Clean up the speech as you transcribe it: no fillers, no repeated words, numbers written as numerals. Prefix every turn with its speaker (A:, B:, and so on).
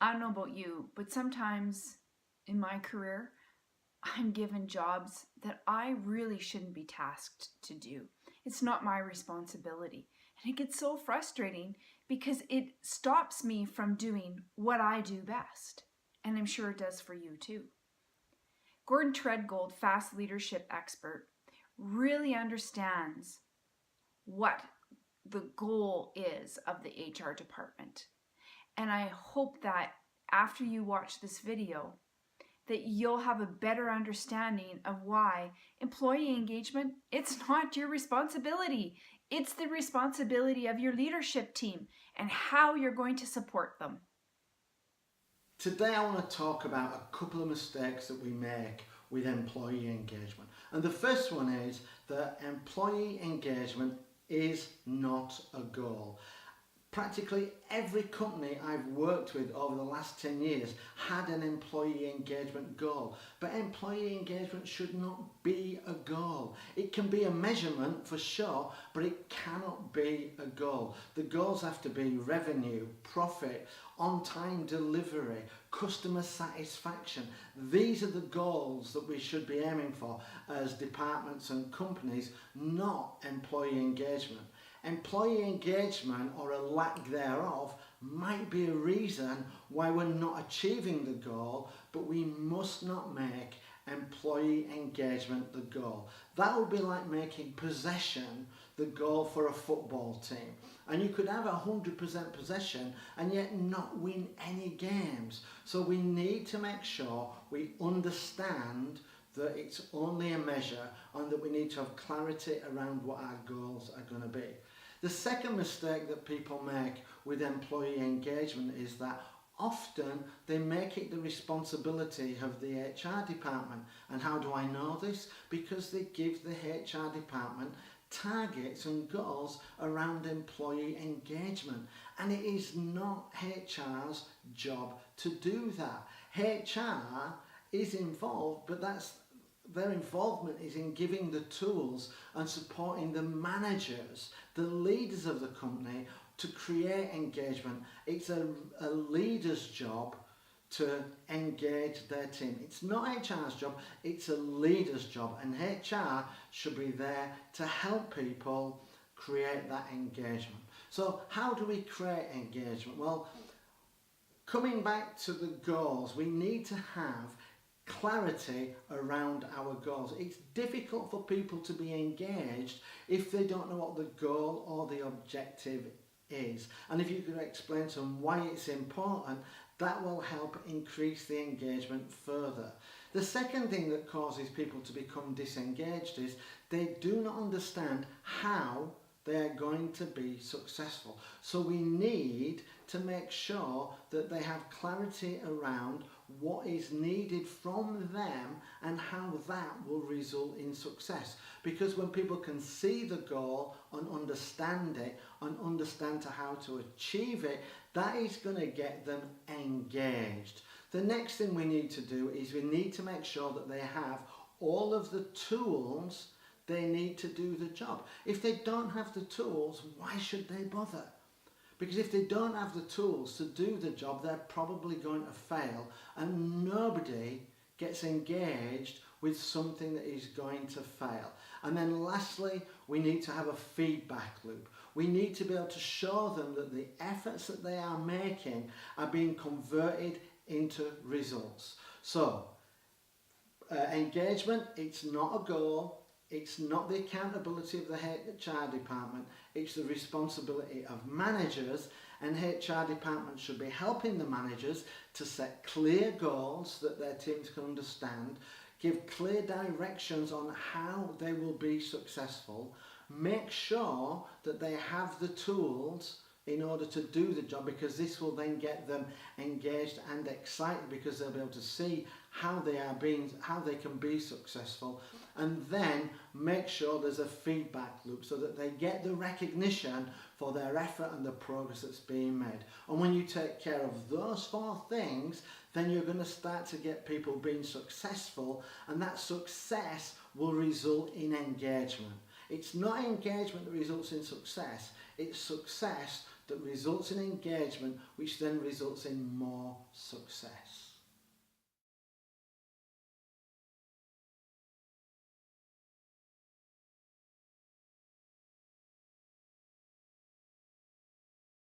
A: I don't know about you, but sometimes in my career, I'm given jobs that I really shouldn't be tasked to do. It's not my responsibility. And it gets so frustrating because it stops me from doing what I do best. And I'm sure it does for you too. Gordon Tredgold, fast leadership expert, really understands what the goal is of the HR department. And I hope that after you watch this video, that you'll have a better understanding of why employee engagement, it's not your responsibility. It's the responsibility of your leadership team and how you're going to support them.
B: Today I want to talk about a couple of mistakes that we make with employee engagement. And the first one is that employee engagement is not a goal. Practically every company I've worked with over the last 10 years had an employee engagement goal. But employee engagement should not be a goal. It can be a measurement for sure, but it cannot be a goal. The goals have to be revenue, profit, on-time delivery, customer satisfaction. These are the goals that we should be aiming for as departments and companies, not employee engagement. Employee engagement, or a lack thereof, might be a reason why we're not achieving the goal, but we must not make employee engagement the goal. That would be like making possession the goal for a football team. And you could have 100% possession and yet not win any games. So we need to make sure we understand that it's only a measure and that we need to have clarity around what our goals are going to be. The second mistake that people make with employee engagement is that often they make it the responsibility of the HR department. And how do I know this? Because they give the HR department targets and goals around employee engagement. And it is not HR's job to do that. HR is involved, but their involvement is in giving the tools and supporting the managers, the leaders of the company, to create engagement. It's a leader's job to engage their team. It's not HR's job, it's a leader's job, and HR should be there to help people create that engagement. So how do we create engagement? Well, coming back to the goals, we need to have clarity around our goals. It's difficult for people to be engaged if they don't know what the goal or the objective is. And if you could explain to them why it's important, that will help increase the engagement further. The second thing that causes people to become disengaged is they do not understand how they are going to be successful. So we need to make sure that they have clarity around what is needed from them and how that will result in success. Because when people can see the goal and understand it and understand how to achieve it, that is going to get them engaged. The next thing we need to do is we need to make sure that they have all of the tools they need to do the job. If they don't have the tools, why should they bother? Because if they don't have the tools to do the job, they're probably going to fail, and nobody gets engaged with something that is going to fail. And then lastly, we need to have a feedback loop. We need to be able to show them that the efforts that they are making are being converted into results. So, engagement, it's not a goal. It's not the accountability of the HR department, it's the responsibility of managers, and HR departments should be helping the managers to set clear goals that their teams can understand, give clear directions on how they will be successful, make sure that they have the tools in order to do the job, because this will then get them engaged and excited, because they'll be able to see how they can be successful, and then make sure there's a feedback loop so that they get the recognition for their effort and the progress that's being made. And when you take care of those four things, then you're going to start to get people being successful, and that success will result in engagement. It's not engagement that results in success, it's success that results in engagement, which then results in more success.